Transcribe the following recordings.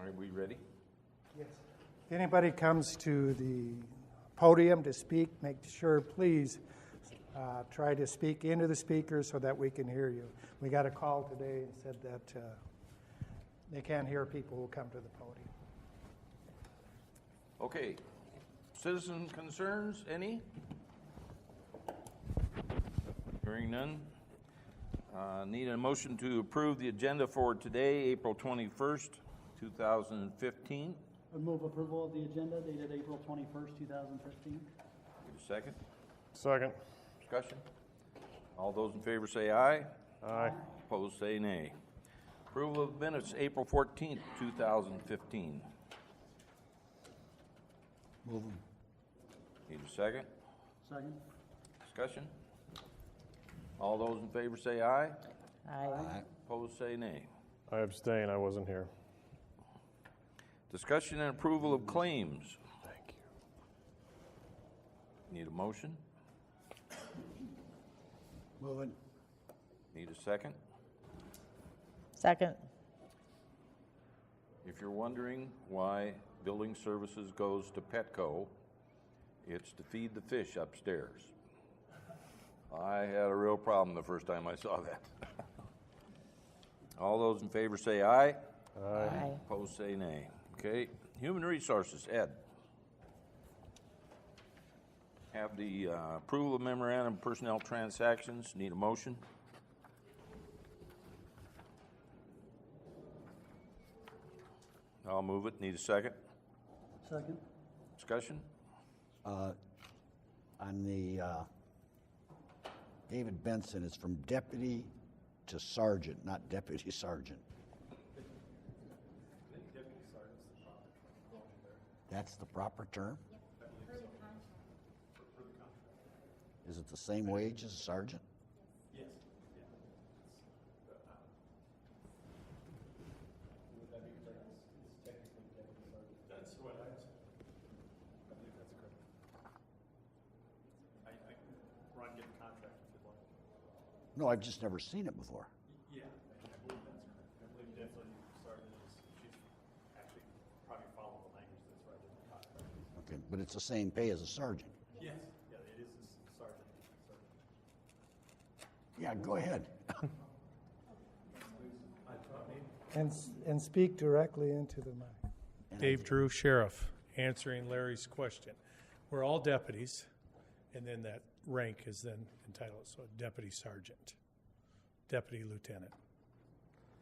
Are we ready? Yes. If anybody comes to the podium to speak, make sure, please, try to speak into the speaker so that we can hear you. We got a call today and said that they can't hear people who come to the podium. Okay. Citizen concerns, any? Hearing none. Need a motion to approve the agenda for today, April 21st, 2015. I move approval of the agenda dated April 21st, 2015. Need a second? Second. Discussion? All those in favor say aye. Aye. Opposed say nay. Approval of minutes, April 14th, 2015. Move them. Need a second? Second. Discussion? All those in favor say aye. Aye. Opposed say nay. I abstain. I wasn't here. Discussion and approval of claims. Thank you. Need a motion? Move it. Need a second? Second. If you're wondering why building services goes to Petco, it's to feed the fish upstairs. I had a real problem the first time I saw that. All those in favor say aye. Aye. Opposed say nay. Okay. Human Resources, Ed. Have the approval of memorandum of personnel transactions. Need a motion? I'll move it. Need a second? Second. Discussion? On the David Benson, it's from deputy to sergeant, not deputy sergeant. That's the proper term? Is it the same wage as a sergeant? Yes. Would that be correct? It's technically deputy sergeant. That's what I believe that's correct. Ron, get the contract if you'd like. No, I've just never seen it before. Yeah, I believe that's correct. I believe definitely sergeant she's actually probably following the language that's right in the contract. Okay, but it's the same pay as a sergeant. Yes. Yeah, it is a sergeant. Yeah, go ahead. And speak directly into the mic. Dave Drew, Sheriff, answering Larry's question. We're all deputies, and then that rank is then entitled, so Deputy Sergeant, Deputy Lieutenant.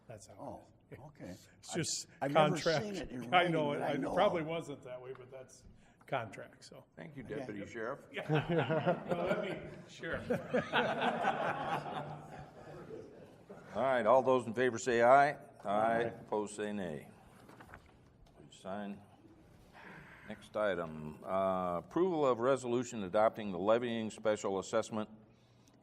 That's how Oh, it is. okay. It's just I've contract. never seen it in I writing know it. that I know probably of. wasn't that way, but that's contract, so. Thank you, Deputy Sheriff. Well, I mean, Sheriff. All right, all those in favor say aye. Aye. Opposed say nay. Please sign. Next item, approval of resolution adopting the levying special assessment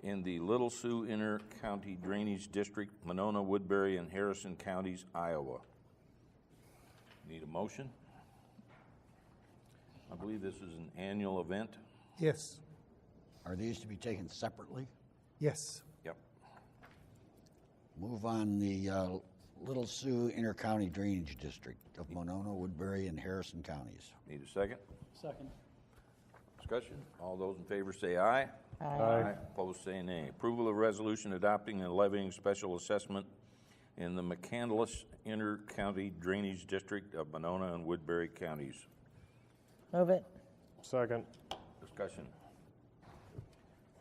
in the Little Sioux Inter-County Drainage District, Monona, Woodbury, and Harrison Counties, Iowa. Need a motion? I believe this is an annual event. Yes. Are these to be taken separately? Yes. Yep. Move on the Little Sioux Inter-County Drainage District of Monona, Woodbury, and Harrison counties. Need a second? Second. Discussion? All those in favor say aye. Aye. Opposed say nay. Approval of resolution adopting and levying special assessment in the McCandless Inter-County Drainage District of Monona and Woodbury counties. Move it. Second. Discussion.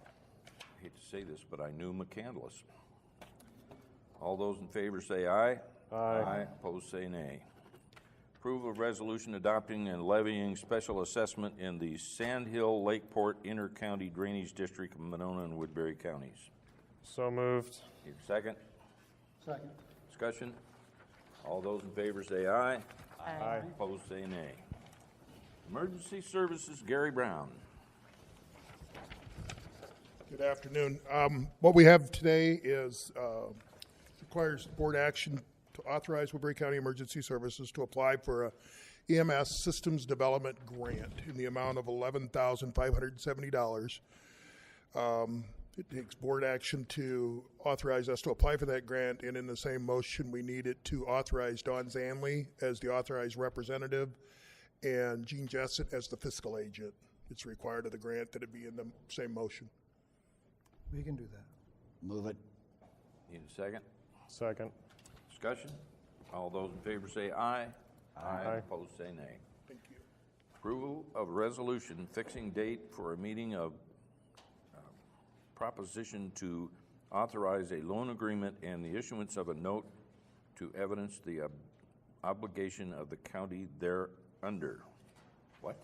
I hate to say this, but I knew McCandless. All those in favor say aye. Aye. Opposed say nay. Approval of resolution adopting and levying special assessment in the Sand Hill Lakeport Inter-County Drainage District of Monona and Woodbury counties. So moved. Need a second? Second. Discussion? All those in favor say aye. Aye. Opposed say nay. Emergency Services, Gary Brown. Good afternoon. What we have today is requires board action to authorize Woodbury County Emergency Services to apply for a EMS Systems Development Grant in the amount of $11,570. It takes board action to authorize us to apply for that grant, and in the same motion, we need it to authorize Don Zanley as the authorized representative and Gene Jessett as the fiscal agent. It's required of the grant that it be in the same motion. We can do that. Move it. Need a second? Second. Discussion? All those in favor say aye. Aye. Opposed, say nay. Thank you. Approval of resolution fixing date for a meeting of proposition to authorize a loan agreement and the issuance of a note to evidence the obligation of the county thereunder. What?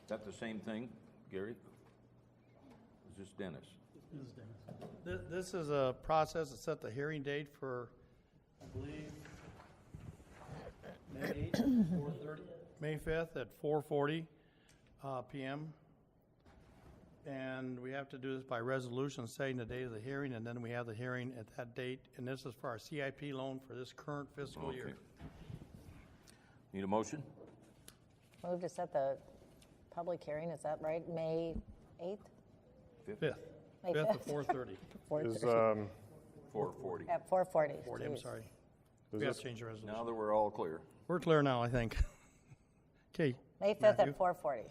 Is that the same thing, Gary? Is this Dennis? This is Dennis. This is a process that set the hearing date for, I believe, May 8th, 4:30, May 5th at 4:40 p.m. And we have to do this by resolution setting the date of the hearing, and then we have the hearing at that date. And this is for our CIP loan for this current fiscal year. Okay. Need a motion? Move to set the public hearing, is that right? May 8th? 5th. May 5th at 5th. 4:30. Is, 4:40. At 4:40. 40, I'm Geez. sorry. Does We have this- to change the resolution. Now that we're all clear. We're clear now, I think. Okay. May 5th Matthew? at 4:40.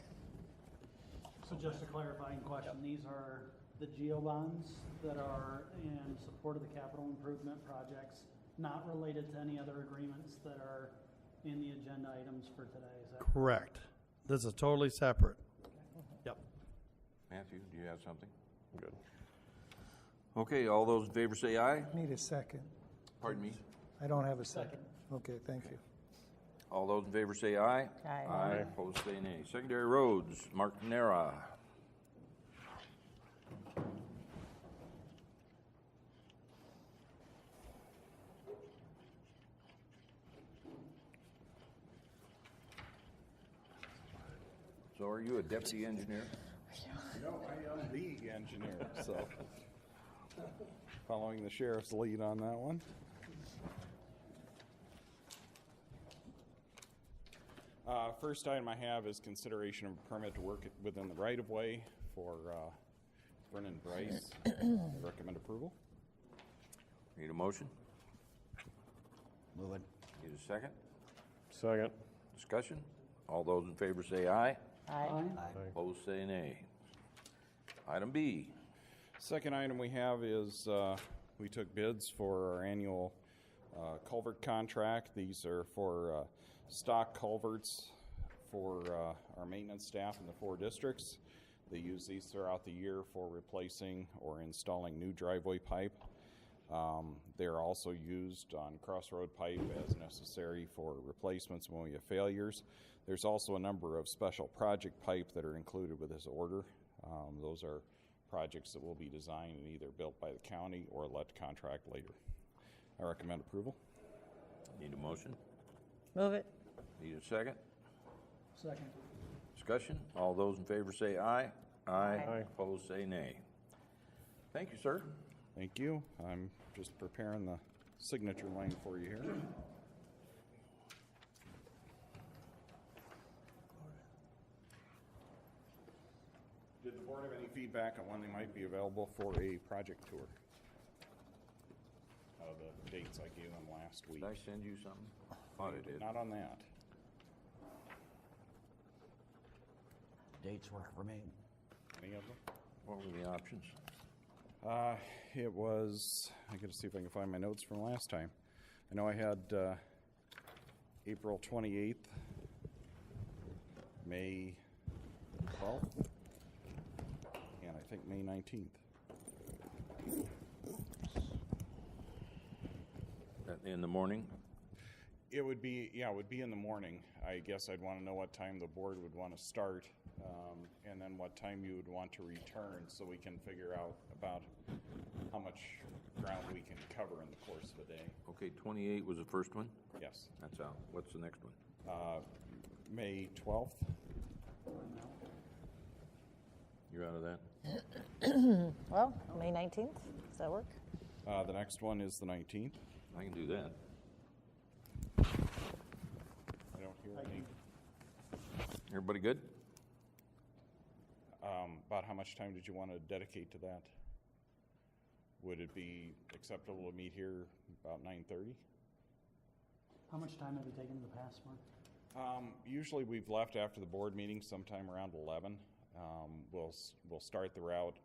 So just a clarifying question, these are the GEO bonds that are in support of the capital improvement projects, not related to any other agreements that are in the agenda items for today, is that? Correct. This is totally separate. Yep. Matthew, do you have something? Good. Okay, all those in favor say aye. Need a second. Pardon me? I don't have a second. Okay, thank you. All those in favor say aye. Aye. Aye. Opposed say nay. Secondary roads, Mark Nera. So are you a deputy engineer? No, I am the engineer, so following the sheriff's lead on that one. First item I have is consideration of a permit to work within the right-of-way for Brennan Bryce. Recommend approval. Need a motion? Move it. Need a second? Second. Discussion? All those in favor say aye. Aye. Opposed say nay. Item B. Second item we have is we took bids for our annual culvert contract. These are for stock culverts for our maintenance staff in the 4 districts. They use these throughout the year for replacing or installing new driveway pipe. They're also used on crossroad pipe as necessary for replacements when we have failures. There's also a number of special project pipe that are included with this order. Those are projects that will be designed and either built by the county or let contract later. I recommend approval. Need a motion? Move it. Need a second? Second. Discussion? All those in favor say aye. Aye. Aye. Opposed say nay. Thank you, sir. Thank you. I'm just preparing the signature line for you here. Did the board have any feedback on when they might be available for a project tour? Out of the dates I gave them last week. Did I send you something? Thought I did. Not on that. Dates work for me. Any of them? What were the options? It was, I gotta see if I can find my notes from last time. I know I had April 28th, May 12th, and I think May 19th. In the morning? It would be, yeah, it would be in the morning. I guess I'd want to know what time the board would want to start, and then what time you would want to return so we can figure out about how much ground we can cover in the course of a day. Okay, 28 was the first one? Yes. That's out. What's the next one? May 12th. You're out of that? Well, May 19th, does that work? The next one is the 19th. I can do that. I don't hear any. Everybody good? About how much time did you want to dedicate to that? Would it be acceptable to meet here about 9:30? How much time have you taken in the past, Mark? Usually we've left after the board meeting sometime around 11. We'll start the route.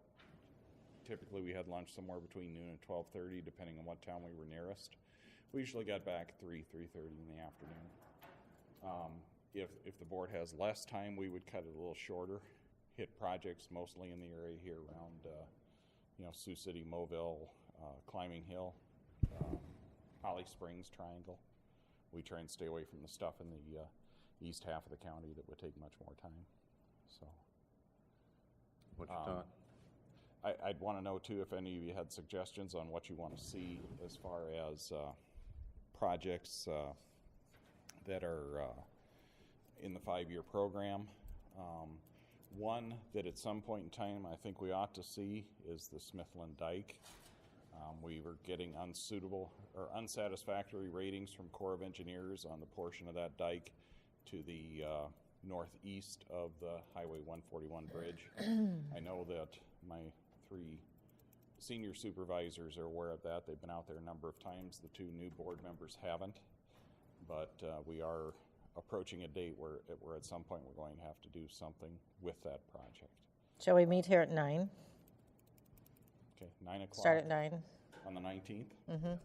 Typically we had lunch somewhere between noon and 12:30, depending on what town we were nearest. We usually got back 3:30 in the afternoon. If the board has less time, we would cut it a little shorter. Hit projects mostly in the area here around, Sioux City, Mobile, Climbing Hill, Holly Springs Triangle. We try and stay away from the stuff in the east half of the county that would take much more time. So, What's your thought? I'd want to know too if any of you had suggestions on what you want to see as far as projects that are in the 5-year program. One that at some point in time I think we ought to see is the Smithland Dike. We were getting unsuitable or unsatisfactory ratings from Corps of Engineers on the portion of that dike to the northeast of the Highway 141 bridge. I know that my 3 senior supervisors are aware of that. They've been out there a number of times. The 2 new board members haven't, but we are approaching a date where at some point we're going to have to do something with that project. Shall we meet here at 9? Okay, 9 o'clock. Start at 9. On the 19th?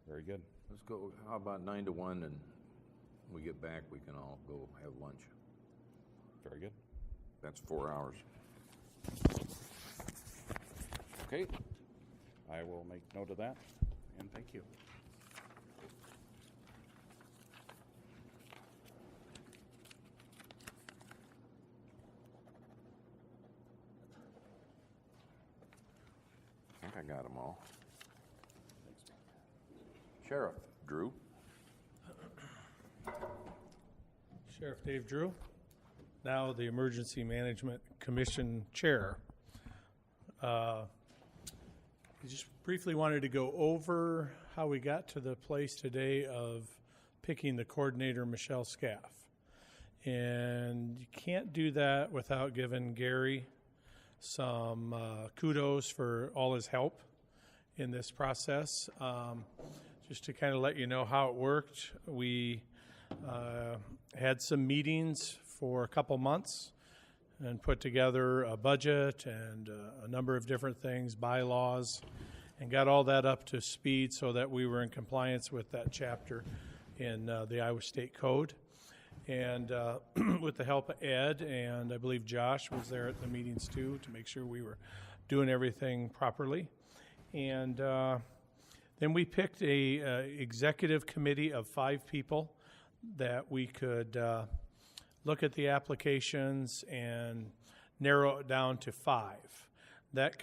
Very good. Let's go, how about 9 to 1, and when we get back, we can all go have lunch. Very good. That's 4 hours. Okay, I will make note of that, and thank you. I think I got them all. Sheriff Drew. Sheriff Dave Drew, now the Emergency Management Commission Chair. I just briefly wanted to go over how we got to the place today of picking the coordinator, Michelle Scaff. And you can't do that without giving Gary some kudos for all his help in this process. Just to kind of let you know how it worked, we had some meetings for a couple months and put together a budget and a number of different things, bylaws, and got all that up to speed so that we were in compliance with that chapter in the Iowa State Code. And with the help of Ed, and I believe Josh was there at the meetings too, to make sure we were doing everything properly. And then we picked a executive committee of 5 people that we could look at the applications and narrow it down to 5. That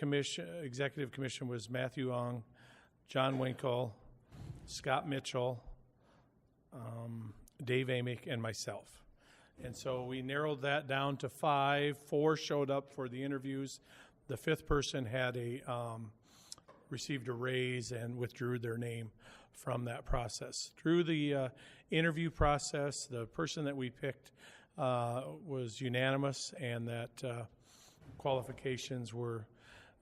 executive commission was Matthew Ong, John Winkle, Scott Mitchell, Dave Amick, and myself. And so we narrowed that down to 5. 4 showed up for the interviews. The 5th person had received a raise and withdrew their name from that process. Through the interview process, the person that we picked was unanimous, and that qualifications were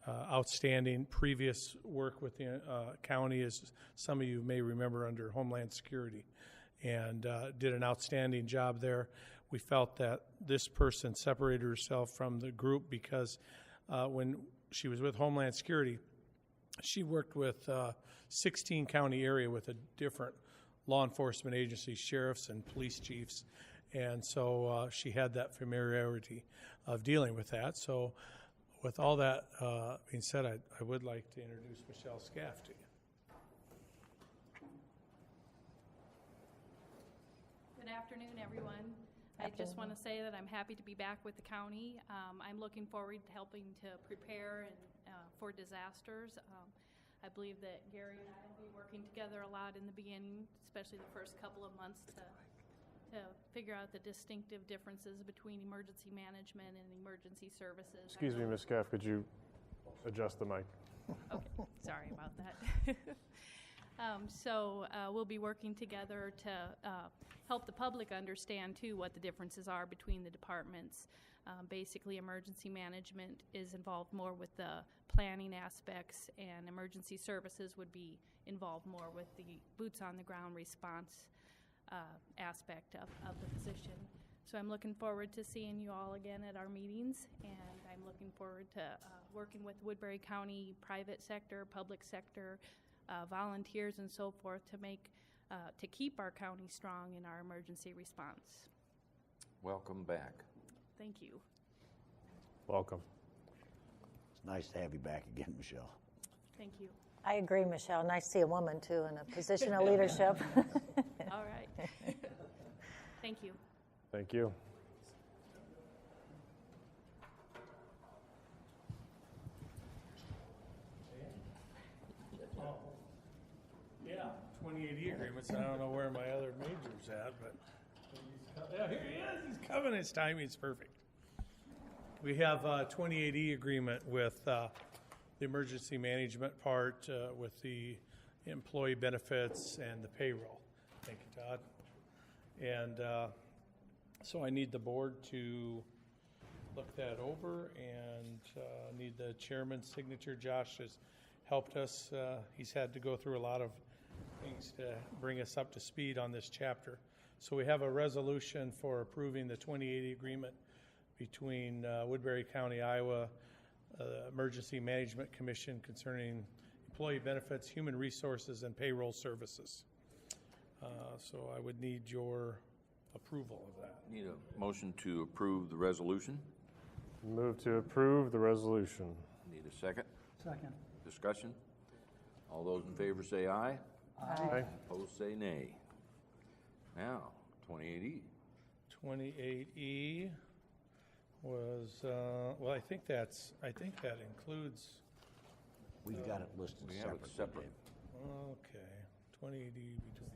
outstanding. Previous work with the county, as some of you may remember, under Homeland Security, and did an outstanding job there. We felt that this person separated herself from the group because when she was with Homeland Security, she worked with 16 county area with a different law enforcement agencies, sheriffs and police chiefs, and so she had that familiarity of dealing with that. So with all that being said, I would like to introduce Michelle Scaff to you. Good afternoon, everyone. I just want to say that I'm happy to be back with the county. I'm looking forward to helping to prepare for disasters. I believe that Gary and I will be working together a lot in the beginning, especially the first couple of months, to figure out the distinctive differences between emergency management and emergency services. Excuse me, Ms. Scaff, could you adjust the mic? Okay, sorry about that. So we'll be working together to help the public understand, too, what the differences are between the departments. Basically, emergency management is involved more with the planning aspects, and emergency services would be involved more with the boots-on-the-ground response aspect of the position. So I'm looking forward to seeing you all again at our meetings, and I'm looking forward to working with Woodbury County private sector, public sector, volunteers, and so forth to keep our county strong in our emergency response. Welcome back. Thank you. Welcome. It's nice to have you back again, Michelle. Thank you. I agree, Michelle. Nice to see a woman, too, in a position of leadership. All right. Thank you. Thank you. Yeah, 2080 agreements. I don't know where my other major's at, but yeah, here he is. He's coming. His timing's perfect. We have a 2080 agreement with the emergency management part, with the employee benefits and the payroll. Thank you, Todd. And so I need the board to look that over and need the chairman's signature. Josh has helped us. He's had to go through a lot of things to bring us up to speed on this chapter. So we have a resolution for approving the 2080 agreement between Woodbury County, Iowa, Emergency Management Commission concerning employee benefits, human resources, and payroll services. So I would need your approval of that. Need a motion to approve the resolution. Move to approve the resolution. Need a second. Second. Discussion. All those in favor say aye. Aye. Opposed say nay. Now, 28E. 28E was, well, I think that includes, We've got it listed We have it separately, separate. Dave. okay, 28E between.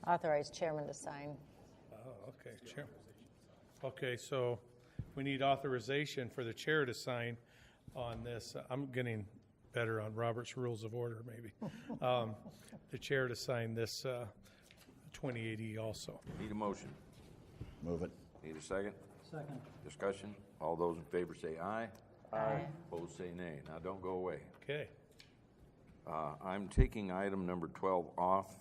Authorize chairman to sign. Oh, okay, chair. Okay, so we need authorization for the chair to sign on this. I'm getting better on Robert's Rules of Order, maybe. The chair to sign this 2080 also. Need a motion. Move it. Need a second. Second. Discussion. All those in favor say aye. Aye. Opposed say nay. Now, don't go away. Okay. I'm taking item number 12 off.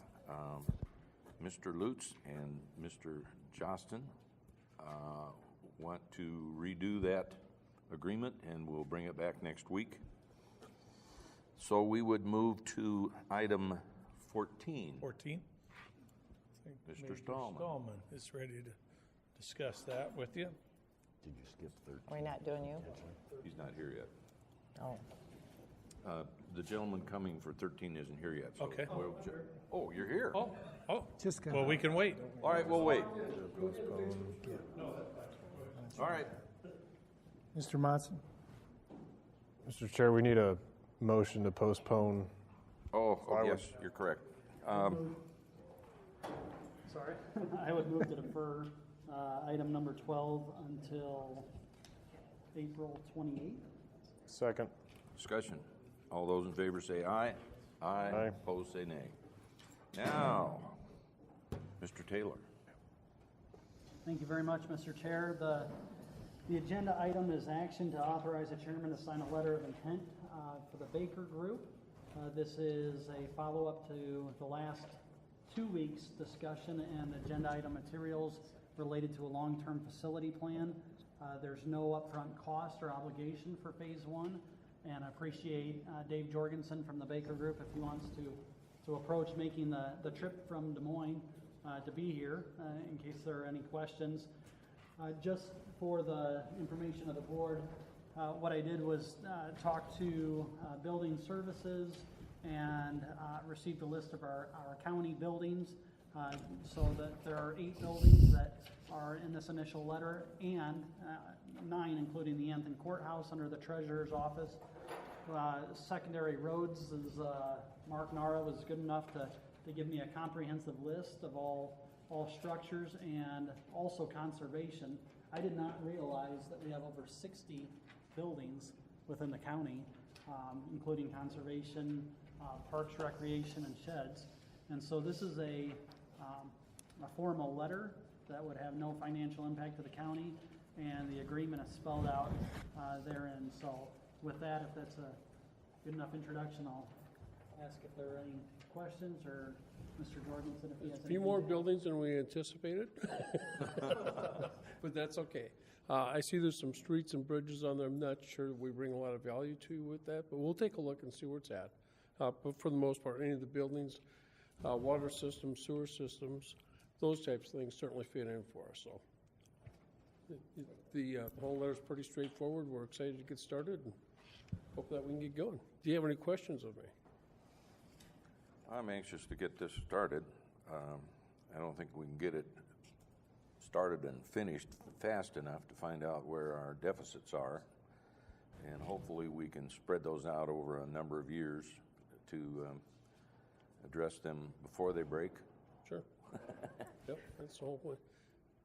Mr. Lutz and Mr. Jostin want to redo that agreement, and we'll bring it back next week. So we would move to item 14. 14. Mr. Major Stallman. Stallman is ready to discuss that with you. Did you skip 13? Are we not doing you? He's not here yet. Oh. The gentleman coming for 13 isn't here yet. So Okay. Oh, you're here. Oh, Just well, we can wait. All right, we'll wait. All right. Mr. Monson? Mr. Chair, we need a motion to postpone. Oh, yes, you're correct. Sorry. I would move to defer item number 12 until April 28th. Second. Discussion. All those in favor say aye. Aye. Opposed say nay. Now, Mr. Taylor. Thank you very much, Mr. Chair. The agenda item is action to authorize the chairman to sign a letter of intent for the Baker Group. This is a follow-up to the last 2 weeks' discussion and agenda item materials related to a long-term facility plan. There's no upfront cost or obligation for phase one, and I appreciate Dave Jorgensen from the Baker Group if he wants to approach making the trip from Des Moines to be here in case there are any questions. Just for the information of the board, what I did was talk to building services and received a list of our county buildings, so that there are 8 buildings that are in this initial letter, and 9 including the Anthony Courthouse under the Treasurer's Office. Secondary roads is Mark Nara was good enough to give me a comprehensive list of all structures, and also conservation. I did not realize that we have over 60 buildings within the county, including conservation, parks, recreation, and sheds. And so this is a formal letter that would have no financial impact to the county. and the agreement is spelled out therein. So with that, if that's a good enough introduction, I'll ask if there are any questions, or Mr. Jorgensen if he has A few anything more to add. buildings than we anticipated, but that's okay. I see there's some streets and bridges on there. I'm not sure that we bring a lot of value to with that, but we'll take a look and see where it's at. But for the most part, any of the buildings, water systems, sewer systems, those types of things certainly fit in for us. So the whole letter's pretty straightforward. We're excited to get started and hope that we can get going. Do you have any questions of me? I'm anxious to get this started. I don't think we can get it started and finished fast enough to find out where our deficits are. And hopefully we can spread those out over a number of years to address them before they break. Sure. Yep, that's the whole point.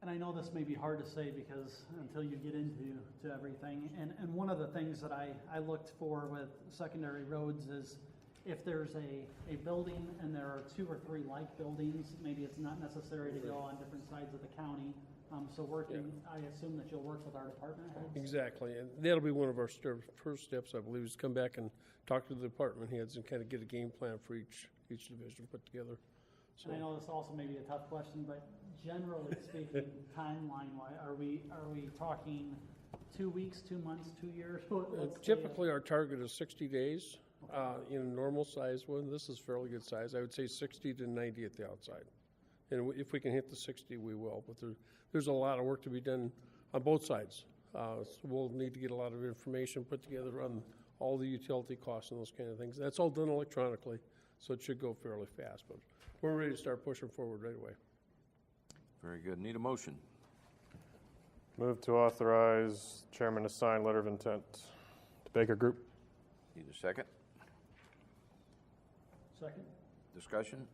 And I know this may be hard to say because until you get into everything, and one of the things that I looked for with secondary roads is if there's a building and there are 2 or 3 like buildings, maybe it's not necessary to go on different sides of the county. I assume that you'll work with our department heads? Exactly, and that'll be one of our first steps, I believe, is come back and talk to the department heads and kind of get a game plan for each division put together. So, And I know this also may be a tough question, but generally speaking, timeline-wise, are we talking 2 weeks, 2 months, 2 years? typically, our target is 60 days. In a normal size one, this is fairly good size. I would say 60 to 90 at the outside. And if we can hit the 60, we will. But there's a lot of work to be done on both sides. So we'll need to get a lot of information put together on all the utility costs and those kind of things. That's all done electronically, so it should go fairly fast. But we're ready to start pushing forward right away. Very good. Need a motion. Move to authorize chairman to sign letter of intent to Baker Group. Need a second? Second. Discussion?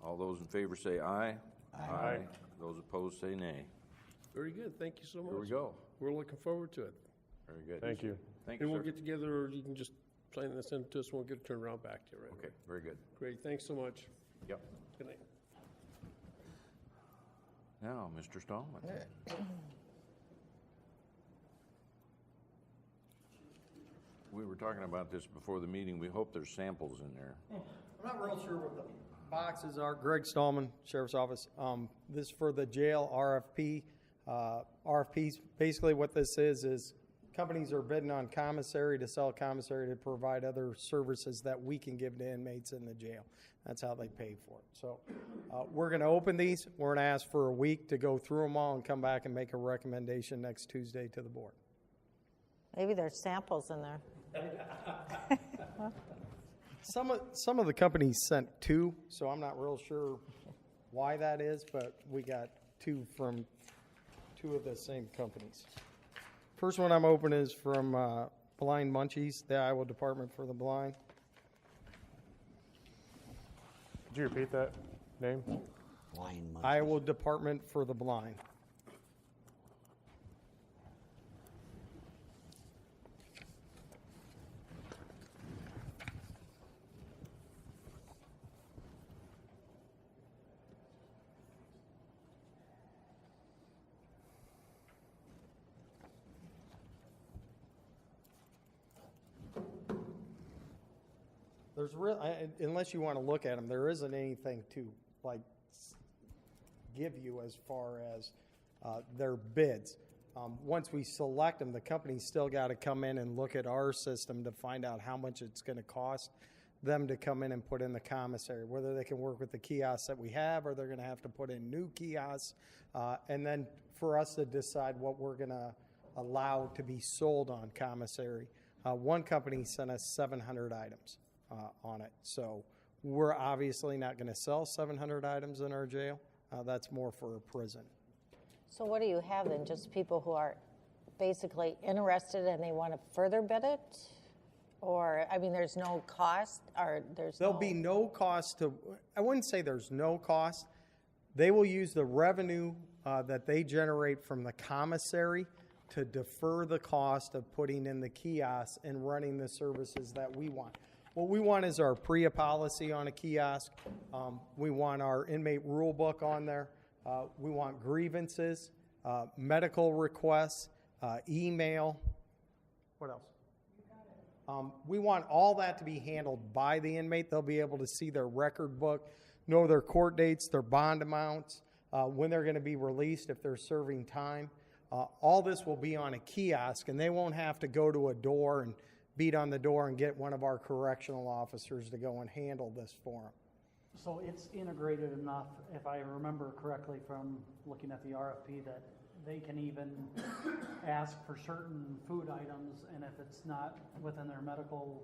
All those in favor say aye. Aye. Those opposed say nay. Very good. Thank you so much. Here we go. We're looking forward to it. Very good. Thank you. Thank you, And we'll sir. get together, or you can just sign and send it to us, and we'll get it turned around back to you right away. Okay, very good. Great. Thanks so much. Yep. Good night. Now, Mr. Stallman. We were talking about this before the meeting. We hope there's samples in there. I'm not real sure what the boxes are. Greg Stallman, Sheriff's Office. This is for the jail RFP. RFPs, basically what this is companies are bidding on commissary to sell commissary to provide other services that we can give to inmates in the jail. That's how they pay for it. So we're going to open these. We're going to ask for a week to go through them all and come back and make a recommendation next Tuesday to the board. Maybe there's samples in there. Some of the companies sent 2, so I'm not real sure why that is, but we got 2 from 2 of the same companies. First one I'm opening is from Blind Munchies, the Iowa Department for the Blind. Could you repeat that name? Blind Munchies. Iowa Department for the Blind. There's unless you want to look at them, there isn't anything to give you as far as their bids. Once we select them, the company's still got to come in and look at our system to find out how much it's going to cost them to come in and put in the commissary, whether they can work with the kiosks that we have or they're going to have to put in new kiosks, and then for us to decide what we're going to allow to be sold on commissary. One company sent us 700 items on it, so we're obviously not going to sell 700 items in our jail. That's more for a prison. So what do you have then? Just people who are basically interested and they want to further bid it? Or, I mean, there's no cost, or There'll be no cost to, I wouldn't say there's no cost. They will use the revenue that they generate from the commissary to defer the cost of putting in the kiosks and running the services that we want. What we want is our PREA policy on a kiosk. We want our inmate rule book on there. We want grievances. medical requests, email. What else? We want all that to be handled by the inmate. They'll be able to see their record book, know their court dates, their bond amounts, when they're going to be released if they're serving time. All this will be on a kiosk, and they won't have to go to a door and beat on the door and get one of our correctional officers to go and handle this for them. So it's integrated enough, if I remember correctly from looking at the RFP, that they can even ask for certain food items, and if it's not within their medical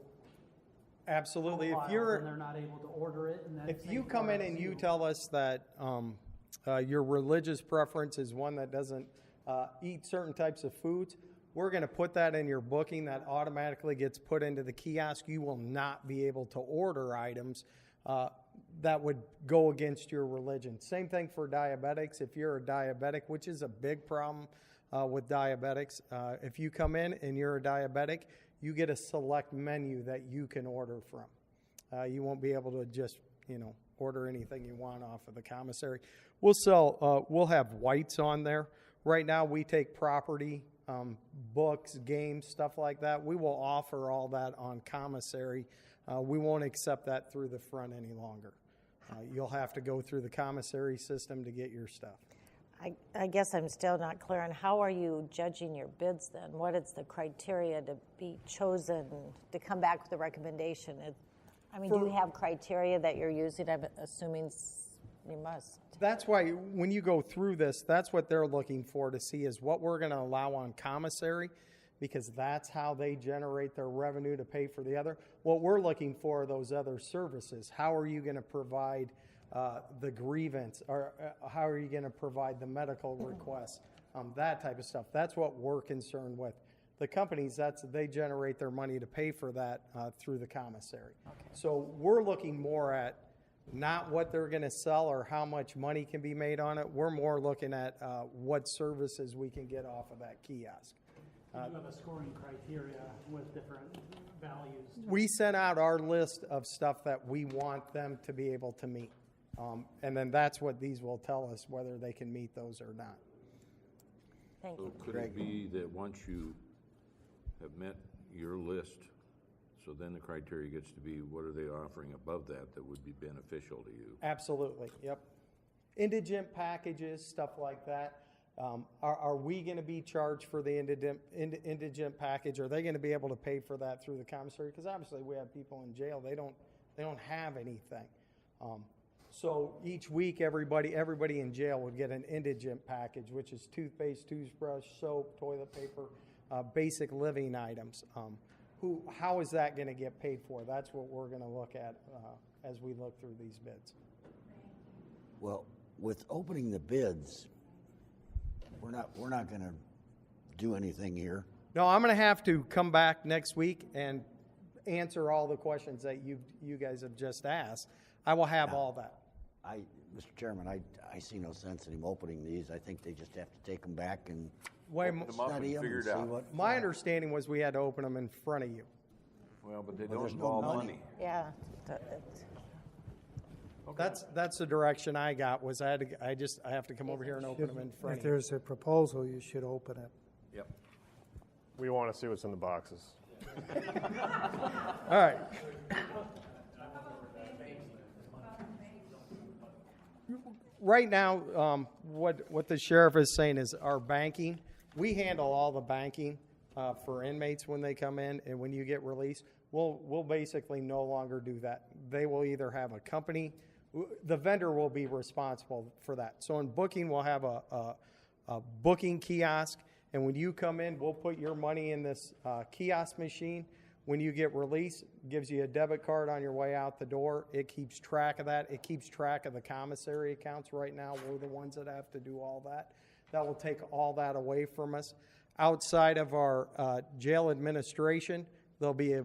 Absolutely. profile, If you're, then they're not able to order it. And if you come in and you tell us that your religious preference is one that doesn't eat certain types of foods, we're going to put that in your booking. That automatically gets put into the kiosk. You will not be able to order items that would go against your religion. Same thing for diabetics. If you're a diabetic, which is a big problem with diabetics, if you come in and you're a diabetic, you get a select menu that you can order from. You won't be able to just, order anything you want off of the commissary. We'll have whites on there. Right now we take property, books, games, stuff like that. We will offer all that on commissary. We won't accept that through the front any longer. You'll have to go through the commissary system to get your stuff. I guess I'm still not clear on how are you judging your bids then? What is the criteria to be chosen to come back with a recommendation? Do you have criteria that you're using? I'm assuming you must. That's why when you go through this, that's what they're looking for to see is what we're going to allow on commissary, because that's how they generate their revenue to pay for the other. What we're looking for are those other services. How are you going to provide the grievance, or how are you going to provide the medical requests, that type of stuff. That's what we're concerned with. The companies, they generate their money to pay for that through the commissary. Okay. So we're looking more at not what they're going to sell or how much money can be made on it. We're more looking at what services we can get off of that kiosk. You have a scoring criteria with different values. We sent out our list of stuff that we want them to be able to meet. And then that's what these will tell us, whether they can meet those or not. Thank you. So could it be that once you have met your list, so then the criteria gets to be what are they offering above that that would be beneficial to you? Absolutely, yep. Indigent packages, stuff like that. Are we going to be charged for the indigent package? Are they going to be able to pay for that through the commissary? Because obviously we have people in jail, they don't have anything. So each week, everybody in jail would get an indigent package, which is toothpaste, toothbrush, soap, toilet paper, basic living items. How is that going to get paid for? That's what we're going to look at as we look through these bids. Well, with opening the bids, we're not going to do anything here. No, I'm going to have to come back next week and answer all the questions that you guys have just asked. I will have all that. Mr. Chairman, I see no sense in him opening these. I think they just have to take them back and study them and see what. My understanding was we had to open them in front of you. Well, but they don't involve money. Yeah. That's the direction I got. Was I have to come over here and open them in front of If you. there's a proposal, you should open it. Yep. We want to see what's in the boxes. All right. Right now, what the sheriff is saying is our banking. We handle all the banking for inmates when they come in, and when you get released, we'll basically no longer do that. They will either have a company. The vendor will be responsible for that. So in booking, we'll have a booking kiosk, and when you come in, we'll put your money in this kiosk machine. When you get released, it gives you a debit card on your way out the door. It keeps track of that. It keeps track of the commissary accounts right now. We're the ones that have to do all that. That will take all that away from us. Outside of our jail administration, there'll be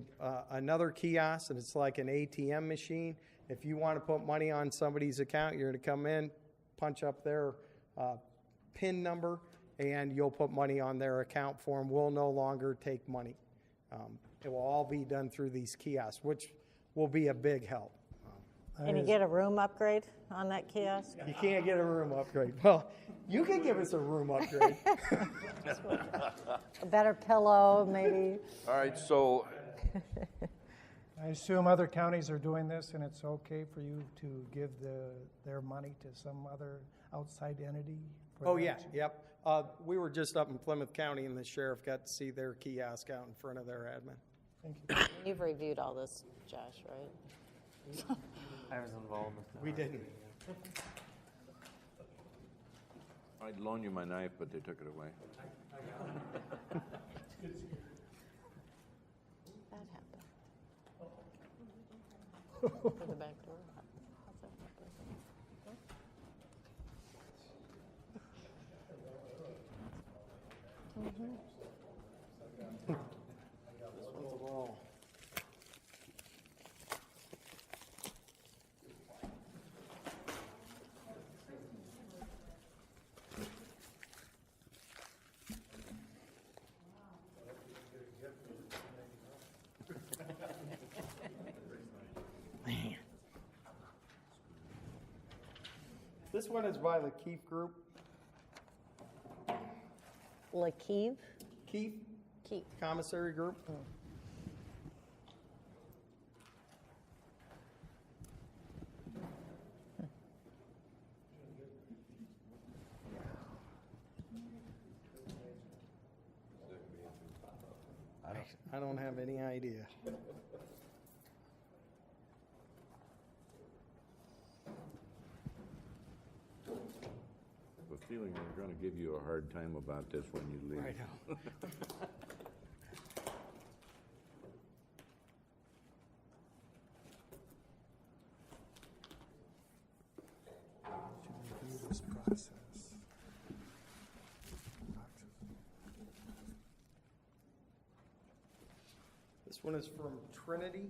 another kiosk, and it's like an ATM machine. If you want to put money on somebody's account, you're going to come in, punch up their PIN number, and you'll put money on their account for them. We'll no longer take money. It will all be done through these kiosks, which will be a big help. Can you get a room upgrade on that kiosk? You can't get a room upgrade. Well, you can give us a room upgrade. A better pillow, maybe. All right, so I assume other counties are doing this, and it's okay for you to give their money to some other outside entity? Oh, yeah, yep. We were just up in Plymouth County, and the sheriff got to see their kiosk out in front of their admin. Thank you. You've reviewed all this, Josh, right? I was involved with that. We didn't. I'd loan you my knife, but they took it away. That happened. Through the back door. How's that happen? This one is by the Keefe Group. LaKeeve? Keefe Keefe. Commissary Group. I don't have any idea. I have a feeling they're going to give you a hard time about this when you leave. I know. To review this process. This one is from Trinity.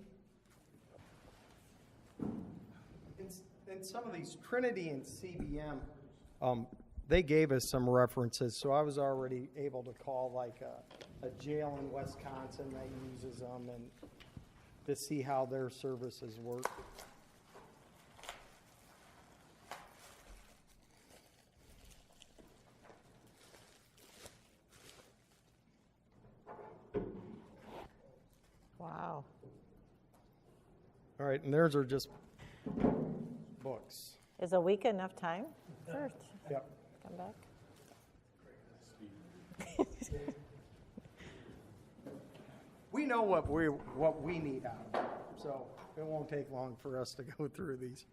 In some of these, Trinity and CBM, they gave us some references, so I was already able to call like a jail in Wisconsin that uses them and to see how their services work. Wow. All right, and theirs are just books. Is a week enough time for Yep. come back? We know what we need out of it, so it won't take long for us to go through these.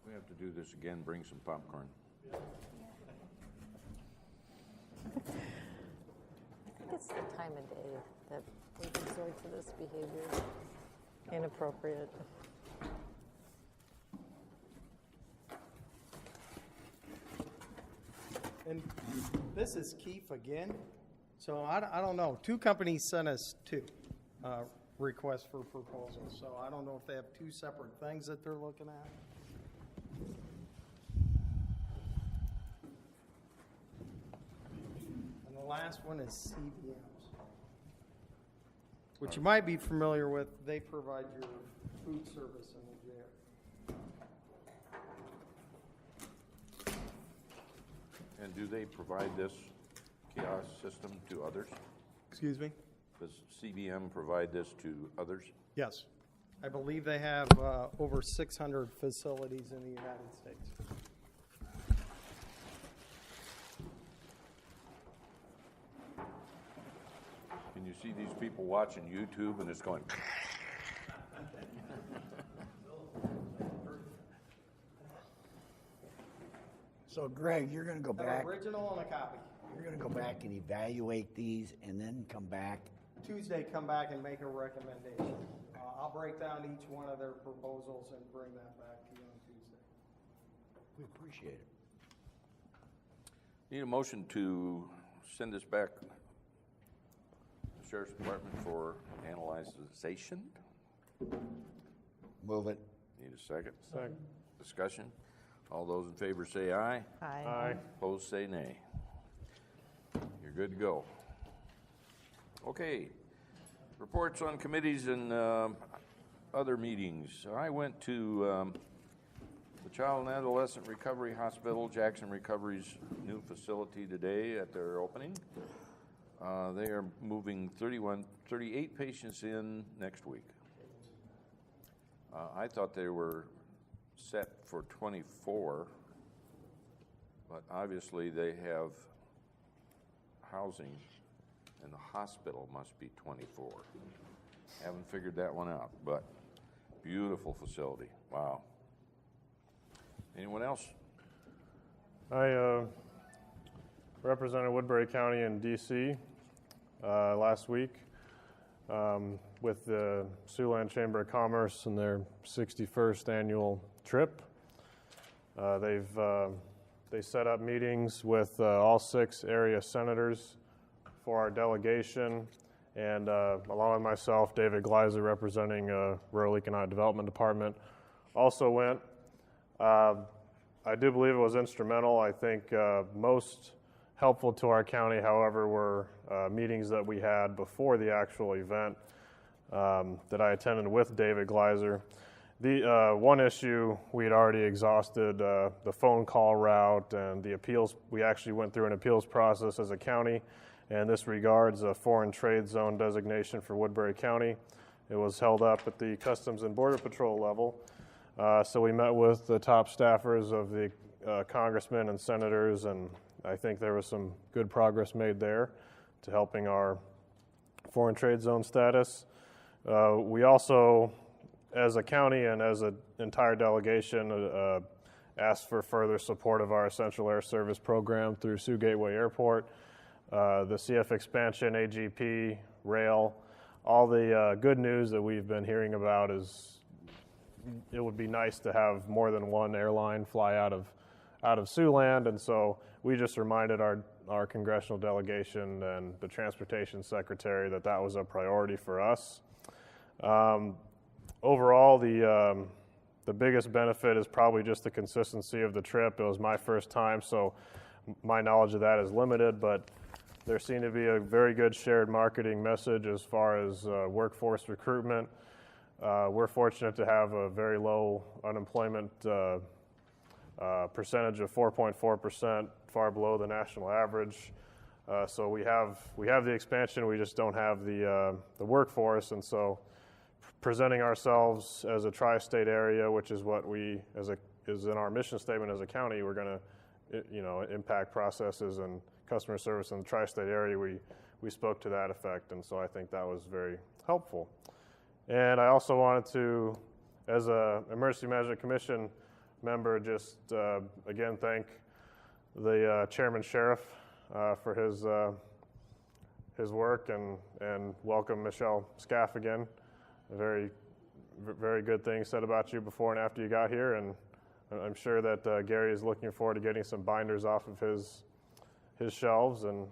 We have to do this again, bring some popcorn. I think it's the time of day that we resort to this behavior. Inappropriate. And this is Keefe again. So I don't know. Two companies sent us two requests for proposals. So I don't know if they have two separate things that they're looking at. And the last one is CBMs, which you might be familiar with. They provide your food service in the jail. And do they provide this kiosk system to others? Excuse me? Does CBM provide this to others? Yes. I believe they have over 600 facilities in the United States. Can you see these people watching YouTube and it's going? So Greg, you're going to go back. An original and a copy. You're going to go back and evaluate these, and then come back. Tuesday, come back and make a recommendation. I'll break down each one of their proposals and bring that back to you on Tuesday. We appreciate it. Need a motion to send this back to the Sheriff's Department for analyzation? Move it. Need a second? Second. Discussion? All those in favor say aye. Aye. Aye. Opposed say nay. You're good to go. Okay. Reports on committees and other meetings. I went to the Child and Adolescent Recovery Hospital, Jackson Recovery's new facility today at their opening. They are moving 38 patients in next week. I thought they were set for 24, but obviously they have housing, and the hospital must be 24. Haven't figured that one out, but beautiful facility. Wow. Anyone else? I represented Woodbury County in D.C. Last week with the Siouxland Chamber of Commerce and their 61st annual trip. They set up meetings with all 6 area senators for our delegation, and along with myself, David Gleiser, representing Rural Economic Development Department, also went. I do believe it was instrumental. I think most helpful to our county, however, were meetings that we had before the actual event that I attended with David Gleiser. The one issue we had already exhausted, the phone call route and the appeals. We actually went through an appeals process as a county, and this regards a foreign trade zone designation for Woodbury County. It was held up at the Customs and Border Patrol level. So we met with the top staffers of the congressmen and senators, and I think there was some good progress made there to helping our foreign trade zone status. We also, as a county and as an entire delegation, asked for further support of our Essential Air Service program through Sioux Gateway Airport, the CF expansion, AGP, rail. All the good news that we've been hearing about is it would be nice to have more than one airline fly out of Siouxland, and so we just reminded our congressional delegation and the transportation secretary that was a priority for us. Overall, the biggest benefit is probably just the consistency of the trip. It was my first time, so my knowledge of that is limited, but there seemed to be a very good shared marketing message as far as workforce recruitment. We're fortunate to have a very low unemployment percentage of 4.4%, far below the national average. So we have the expansion, we just don't have the workforce, and so presenting ourselves as a tri-state area, which is what we is in our mission statement as a county, we're going to impact processes and customer service in the tri-state area. We spoke to that effect, and so I think that was very helpful. And I also wanted to, as a Emergency Management Commission member, just again thank the Chairman Sheriff for his work and welcome Michelle Scaff again. A very, very good things said about you before and after you got here, and I'm sure that Gary is looking forward to getting some binders off of his shelves. And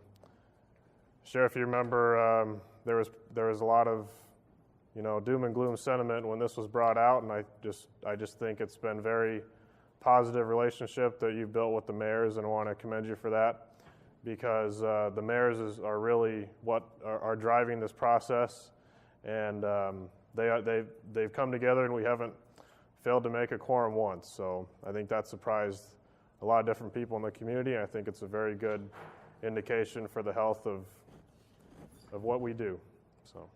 Sheriff, you remember there was a lot of doom and gloom sentiment when this was brought out, and I just think it's been very positive relationship that you've built with the mayors, and I want to commend you for that, because the mayors are really what are driving this process, and they've come together, and we haven't failed to make a quorum once. So I think that surprised a lot of different people in the community, and I think it's a very good indication for the health of what we do. So.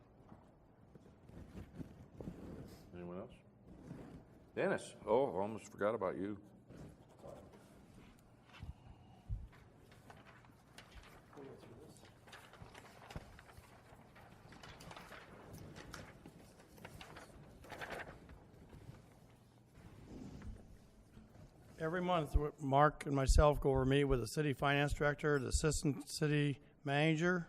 Anyone else? Dennis. Oh, almost forgot about you. Every month, Mark and myself go over meet with the city finance director, the assistant city manager,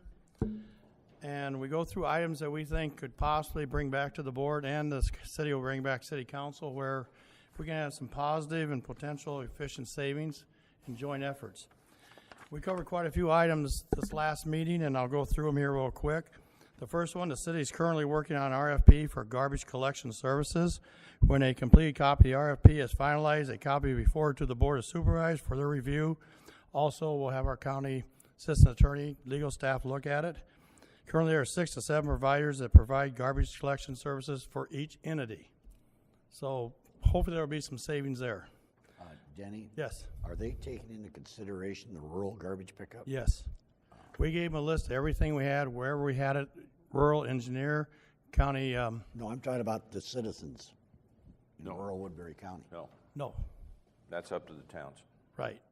and we go through items that we think could possibly bring back to the board, and the city will bring back city council, where we can have some positive and potential efficient savings and joint efforts. We covered quite a few items this last meeting, and I'll go through them here real quick. The first one, the city is currently working on RFP for garbage collection services. When a completed copy of the RFP is finalized, a copy will be forwarded to the Board of Supervisors for their review. Also, we'll have our county assistant attorney, legal staff look at it. Currently, there are 6 to 7 providers that provide garbage collection services for each entity. So hopefully there will be some savings there. Denny? Yes. Are they taking into consideration the rural garbage pickup? Yes. We gave them a list of everything we had, wherever we had it, rural, engineer, county. No, I'm talking about the citizens in rural Woodbury County. No. No. That's up to the towns. Right.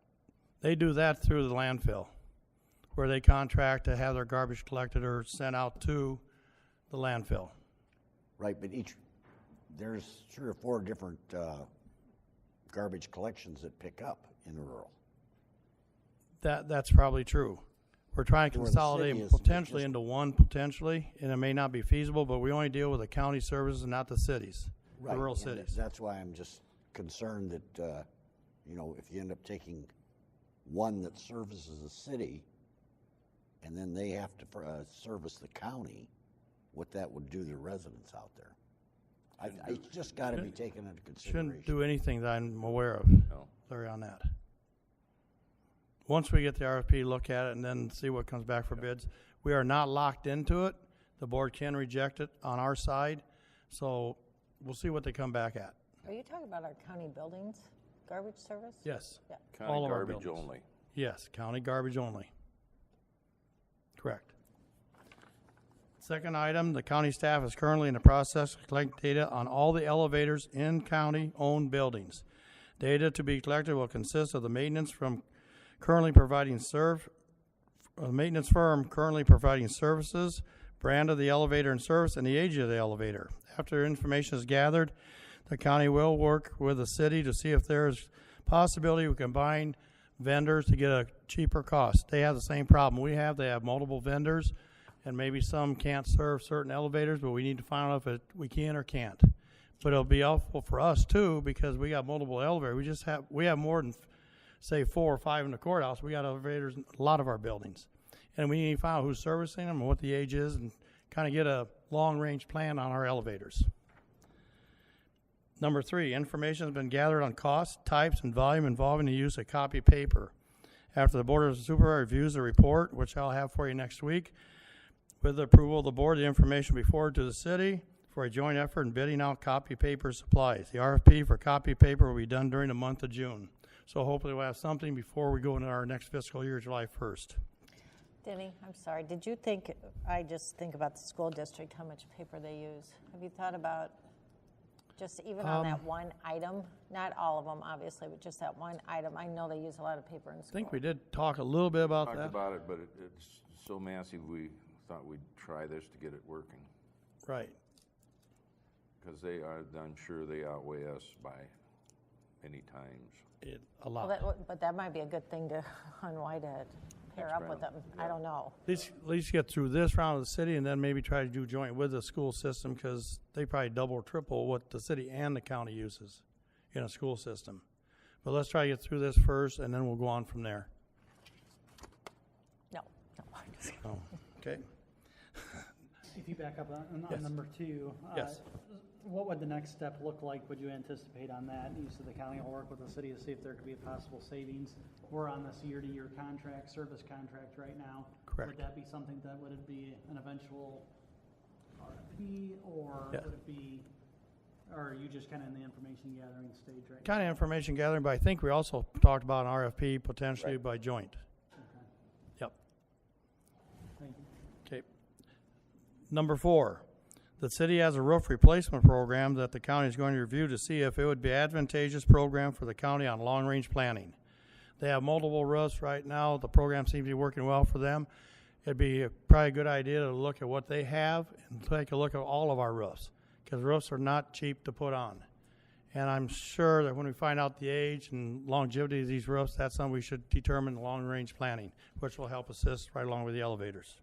They do that through the landfill, where they contract to have their garbage collected or sent out to the landfill. Right, but there's 3 or 4 different garbage collections that pick up in rural. That's probably true. We're trying to Where the consolidate city them is potentially just- into one, potentially, and it may not be feasible, but we only deal with the county services and not the cities, Right, the rural and cities. that's why I'm just concerned that, if you end up taking one that services the city, and then they have to service the county, what that would do to the residents out there. It's just got to be taken into consideration. Shouldn't do anything that I'm aware of, Larry, on that. Once we get the RFP, look at it, and then see what comes back for bids. We are not locked into it. The board can reject it on our side, so we'll see what they come back at. Are you talking about our county buildings, garbage service? Yes. Yeah. County All of our garbage buildings. only. Yes, county garbage only. Correct. Second item, the county staff is currently in the process of collecting data on all the elevators in county-owned buildings. Data to be collected will consist of the maintenance firm currently providing services, brand of the elevator and service, and the age of the elevator. After information is gathered, the county will work with the city to see if there is possibility we combine vendors to get a cheaper cost. They have the same problem we have. They have multiple vendors, and maybe some can't serve certain elevators, but we need to find out if we can or can't. But it'll be helpful for us too, because we got multiple elevators. We have more than, say, 4 or 5 in the courthouse. We got elevators in a lot of our buildings, and we need to find out who's servicing them and what the age is, and kind of get a long-range plan on our elevators. Number 3, information has been gathered on costs, types, and volume involving the use of copy paper. After the Board of Supervisors reviews the report, which I'll have for you next week, with the approval of the board, the information will be forwarded to the city for a joint effort in bidding out copy paper supplies. The RFP for copy paper will be done during the month of June. So hopefully we'll have something before we go into our next fiscal year, July 1st. Denny, I'm sorry. Did you think, I just think about the school district, how much paper they use. Have you thought about just even on that one item? Not all of them, obviously, but just that one item. I know they use a lot of paper in school. I think we did talk a little bit about Talked that. about it, but it's so massive, we thought we'd try this to get it working. Right. Because I'm sure they outweigh us by many times. A lot. But that might be a good thing to, on why to pair up with them. I don't know. At least get through this round of the city, and then maybe try to do joint with the school system, because they probably double or triple what the city and the county uses in a school system. But let's try to get through this first, and then we'll go on from there. No. Oh, okay. If you back up on Yes. number 2, Yes. What would the next step look like? Would you anticipate on that? You said the county will work with the city to see if there could be a possible savings. We're on this year-to-year contract, service contract right now. Correct. Would that be something that would it be an eventual RFP, or Yeah. would it be, or are you just kind of in the information gathering stage right Kind now? of information gathering, but I think we also talked about an RFP potentially by joint. Okay. Yep. Thank you. Okay. Number 4, the city has a roof replacement program that the county is going to review to see if it would be an advantageous program for the county on long-range planning. They have multiple roofs right now. The program seems to be working well for them. It'd be probably a good idea to look at what they have and take a look at all of our roofs, because roofs are not cheap to put on. And I'm sure that when we find out the age and longevity of these roofs, that's something we should determine in long-range planning, which will help assist right along with the elevators.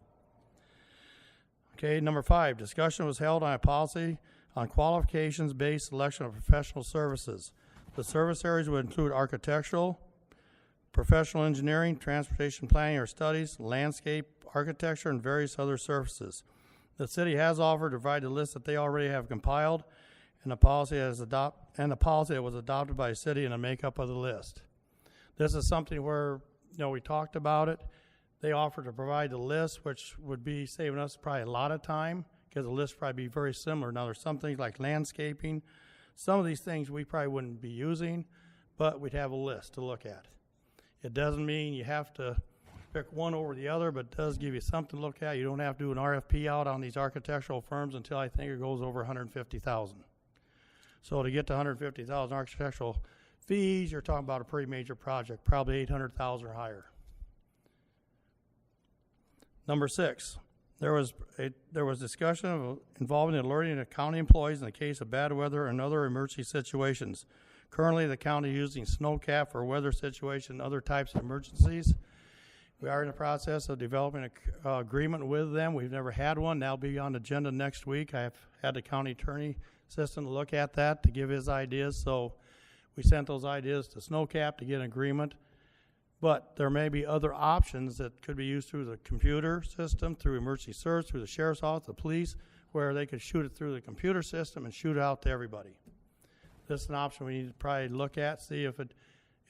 Okay, number 5, discussion was held on a policy on qualifications-based selection of professional services. The service areas would include architectural, professional engineering, transportation planning or studies, landscape, architecture, and various other services. The city has offered to provide the list that they already have compiled, and the policy that was adopted by the city in the makeup of the list. This is something where we talked about it. They offer to provide the list, which would be saving us probably a lot of time because the list probably be very similar. Now, there's some things like landscaping. Some of these things we probably wouldn't be using, but we'd have a list to look at. It doesn't mean you have to pick one over the other, but it does give you something to look at. You don't have to do an RFP out on these architectural firms until I think it goes over $150,000. So to get to $150,000 architectural fees, you're talking about a pretty major project, probably $800,000 or higher. Number 6, there was discussion of involving and alerting the county employees in the case of bad weather and other emergency situations. Currently, the county is using snowcap for weather situations and other types of emergencies. We are in the process of developing an agreement with them. We've never had one. That'll be on the agenda next week. I have had the county attorney assistant look at that to give his ideas. So we sent those ideas to snowcap to get an agreement. But there may be other options that could be used through the computer system, through emergency service, through the sheriff's office, the police, where they could shoot it through the computer system and shoot it out to everybody. This is an option we need to probably look at, see if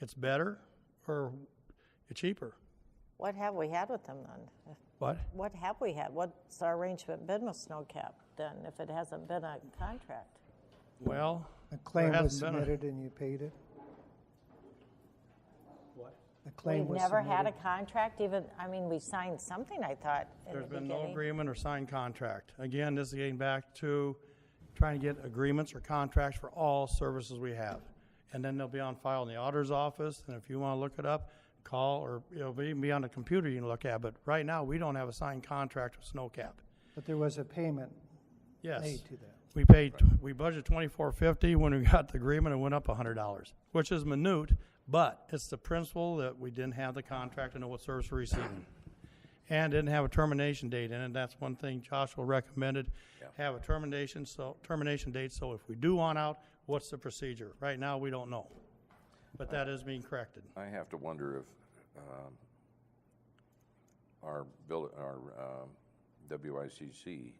it's better or cheaper. What have we had with them then? What? What have we had? What's our arrangement been with snowcap then, if it hasn't been a contract? Well, A claim there was hasn't been submitted and you paid it? What? A claim We've was never had a submitted. contract even, I mean, we signed something, I thought, in There's the been beginning. no agreement or signed contract. Again, this is getting back to trying to get agreements or contracts for all services we have. And then they'll be on file in the auditor's office, and if you want to look it up, call, or it'll even be on the computer you can look at. But right now, we don't have a signed contract with snowcap. But there was a payment Yes. made to them. We budgeted $24.50. When we got the agreement, it went up $100, which is minute, but it's the principle that we didn't have the contract to know what service we're receiving. And didn't have a termination date in it. That's one thing Joshua recommended, have a termination date, so if we do want out, what's the procedure? Right now, we don't know, but that is being corrected. I have to wonder if our WICC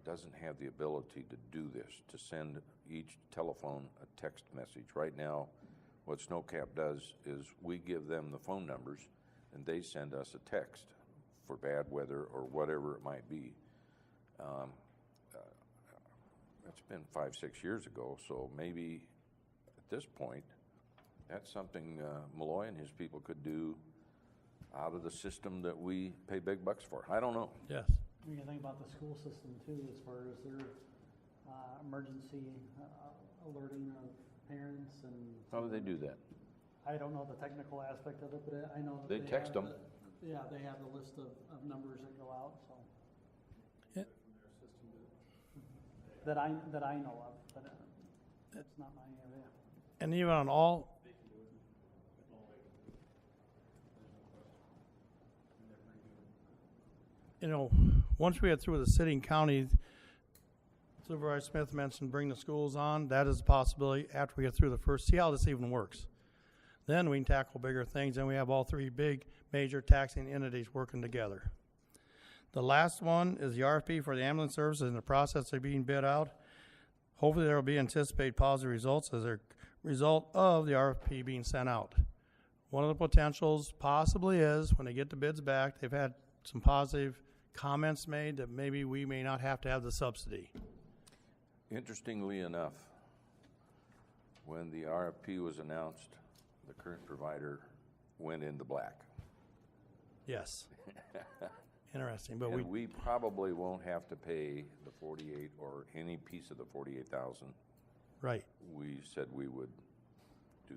doesn't have the ability to do this, to send each telephone a text message. Right now, what snowcap does is we give them the phone numbers and they send us a text for bad weather or whatever it might be. That's been 5-6 years ago, so maybe at this point, that's something Malloy and his people could do out of the system that we pay big bucks for. I don't know. Yes. You can think about the school system too, as far as their emergency alerting of parents and. How do they do that? I don't know the technical aspect of it, but I know that They text have them. Yeah, they have a list of numbers that go out, so. Yeah. That I know of, but it's not my area. And even on all, once we get through with the city and county, Supervisor Smith mentioned bring the schools on. That is a possibility after we get through the first, see how this even works. Then we can tackle bigger things, and we have all three big major taxing entities working together. The last one is the RFP for the ambulance services in the process of being bid out. Hopefully there will be anticipated positive results as a result of the RFP being sent out. One of the potentials possibly is when they get the bids back, they've had some positive comments made that maybe we may not have to have the subsidy. Interestingly enough, when the RFP was announced, the current provider went into black. Yes. Interesting, but and we probably won't have to pay the 48 or any piece of the 48,000. Right. We said we would do.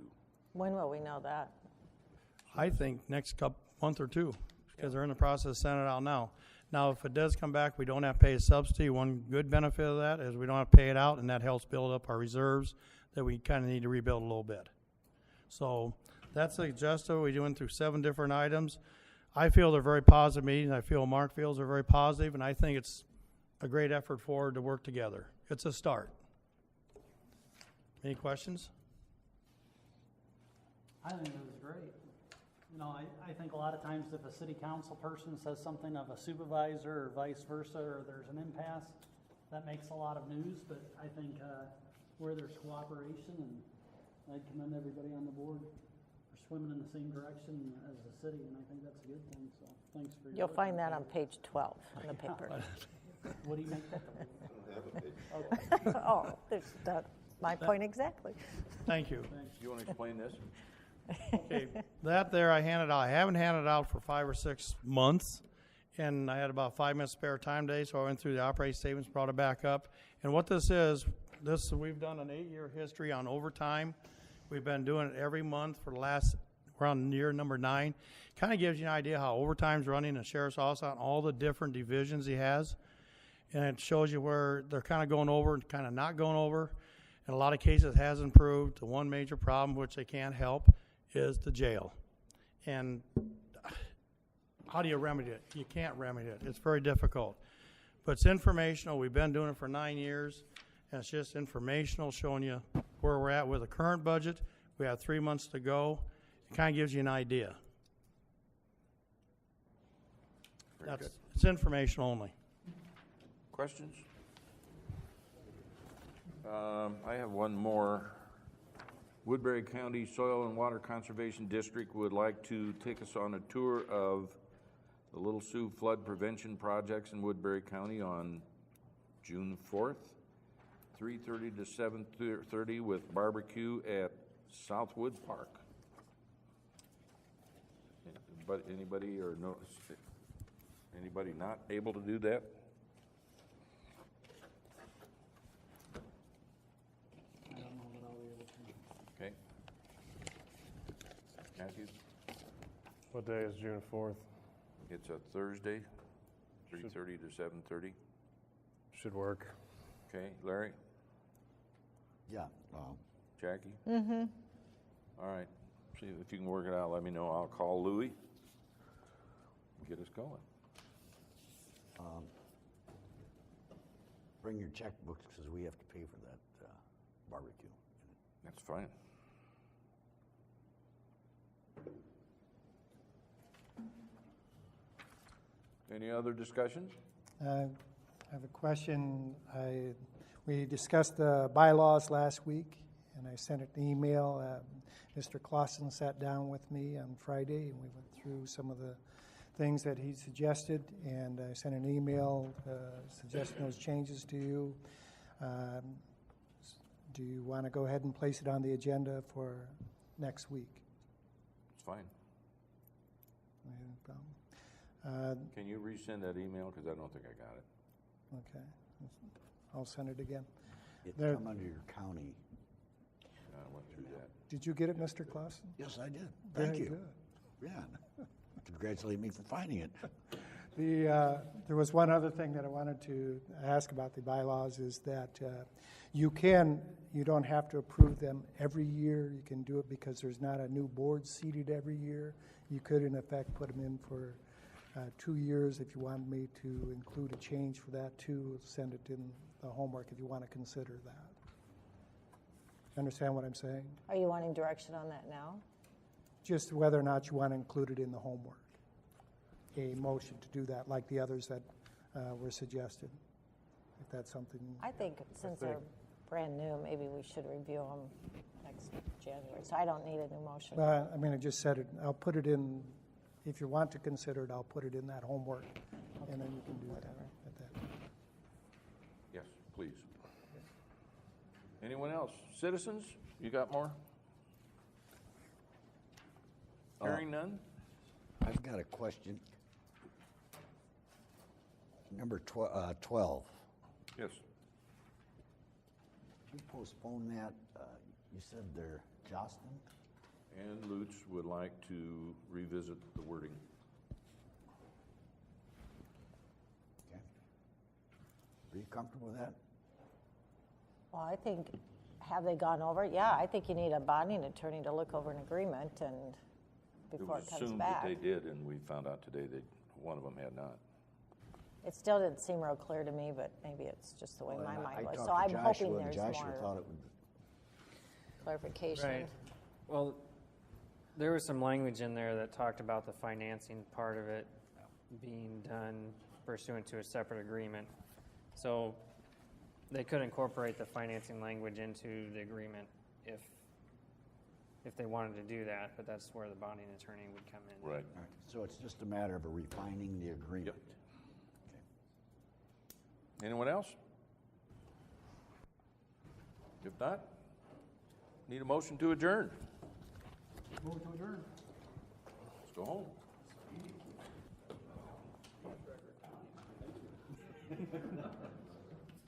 When will we know that? I think next month or two, because they're in the process of sending it out now. Now, if it does come back, we don't have to pay a subsidy. One good benefit of that is we don't have to pay it out, and that helps build up our reserves that we kind of need to rebuild a little bit. So that's the adjustment. We went through 7 different items. I feel they're very positive meetings. I feel Mark feels they're very positive, and I think it's a great effort forward to work together. It's a start. Any questions? I think it was great. You know, I think a lot of times if a city council person says something of a supervisor or vice versa, or there's an impasse, that makes a lot of news, but I think where there's cooperation, and I'd commend everybody on the board. swimming in the same direction as the city, and I think that's a good thing, so thanks for your You'll work find on that on page 12 in the paper. What do you make that? Oh, there's my point exactly. Thank you. You want to explain this? Okay, that there I handed out. I haven't handed out for 5 or 6 months, and I had about 5 minutes spare time today, so I went through the operating statements, brought it back up. And what this is, we've done an 8-year history on overtime. We've been doing it every month for the last, we're on year number 9. Kind of gives you an idea how overtime's running in the sheriff's office on all the different divisions he has. And it shows you where they're kind of going over and kind of not going over. In a lot of cases, it has improved. The one major problem, which they can't help, is the jail. And how do you remedy it? You can't remedy it. It's very difficult. But it's informational. We've been doing it for 9 years. And it's just informational, showing you where we're at with the current budget. We have 3 months to go. It kind of gives you an idea. It's informational only. Questions? I have one more. Woodbury County Soil and Water Conservation District would like to take us on a tour of the Little Sioux flood prevention projects in Woodbury County on June 4th, 3:30 to 7:30 with barbecue at Southwood Park. But anybody not able to do that? I don't know that I'll be able to. Okay. Matthew? What day is June 4th? It's a Thursday, 3:30 to 7:30. Should work. Okay, Larry? Yeah. Jackie? Mm-hmm. All right. See if you can work it out. Let me know. I'll call Louie and get us going. Bring your checkbooks because we have to pay for that barbecue. That's fine. Any other discussion? I have a question. We discussed the bylaws last week, and I sent an email. Mr. Clausen sat down with me on Friday, and we went through some of the things that he suggested, and I sent an email suggesting those changes to you. Do you want to go ahead and place it on the agenda for next week? It's fine. No problem. Can you resend that email? Because I don't think I got it. Okay. I'll send it again. It There- come under your county. I went through that. Did you get it, Mr. Clausen? Yes, I did. Very Thank you. good. Yeah. Congratulate me for finding it. There was one other thing that I wanted to ask about the bylaws is that you don't have to approve them every year. You can do it because there's not a new board seated every year. You could, in effect, put them in for 2 years if you wanted me to include a change for that too. Send it in the homework if you want to consider that. Understand what I'm saying? Are you wanting direction on that now? Just whether or not you want to include it in the homework. A motion to do that, like the others that were suggested. If that's something. I think since they're brand new, maybe we should review them next January. So I don't need a new motion. I mean, I just said it. I'll put it in. If you want to consider it, I'll put it in that homework, and then you can do that at that. Yes, please. Anyone else? Citizens, you got more? Hearing none? I've got a question. Number 12. Yes. Did you postpone that? You said they're Jocelyn? And Lutz would like to revisit the wording. Okay. Are you comfortable with that? Well, I think, have they gone over it? Yeah, I think you need a bonding attorney to look over an agreement and before it comes back. It was assumed that they did, and we found out today that one of them had not. It still didn't seem real clear to me, but maybe it's just the way my mind was. So I I'm talked to hoping Joshua, and there's Joshua more thought it would. clarification. Right. Well, there was some language in there that talked about the financing part of it being done pursuant to a separate agreement. So they could incorporate the financing language into the agreement if if they wanted to do that, but that's where the bonding attorney would come in. Right. All right, so it's just a matter of refining the agreement. Anyone else? If not, need a motion to adjourn. Move to adjourn. Let's go home.